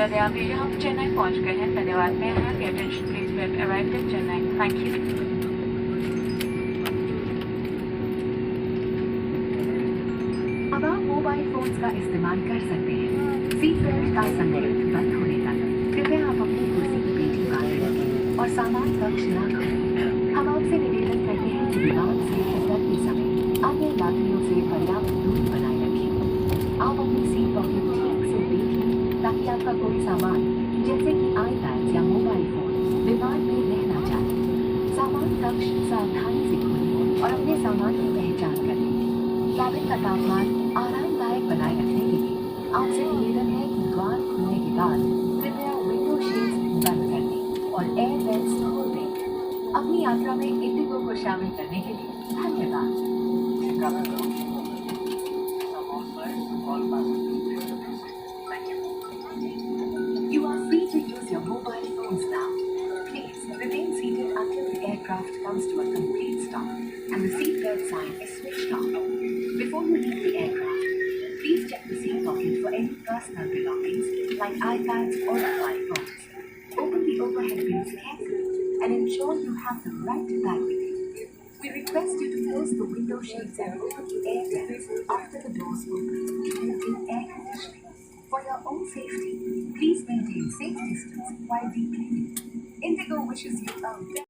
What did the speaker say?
कृपया ध्यान दीजिए, हम चेन्नई पहुंच गए हैं। धन्यवाद। May I have your attention please? We have arrived in Chennai. Thank you. अब आप मोबाइल फोन्स का इस्तेमाल कर सकते हैं। सीट बेल्ट का संगठन बंद होने तक कृपया आप अपनी कुर्सी की पेटी बांध रखें और सामान कक्ष न खोलें। हम आपसे निवेदन करते हैं कि विमान से उतरते समय अन्य यात्रियों से पर्याप्त दूरी बनाए रखें। आप अपनी सीट पॉकेट ठीक से देख लें ताकि आपका कोई सामान जैसे कि आईपैड या मोबाइल फोन विमान में रह न जाए। सामान कक्ष सावधानी से खोलें और अपने सामान की पहचान करें। कैबिन का तापमान आरामदायक बनाए रखने के लिए आपसे निवेदन है कि द्वार खुलने के बाद कृपया विंडो शेड्स बंद कर दें और एयर वेंट्स खोल दें। अपनी यात्रा में इंडिगो को शामिल करने के लिए धन्यवाद। You are free to use your mobile phones now. Please remain seated until the aircraft comes to a complete stop and the seatbelt sign is switched off. Before you leave the aircraft, please check the seat pocket for any personal belongings like iPads or mobile phones. Open the overhead bins carefully and ensure you have the right bag with you. We request you to close the window shades and open the air vents after the doors open to maintain air conditioning. For your own safety, please maintain safe distance while decleaning. Indigo wishes you a very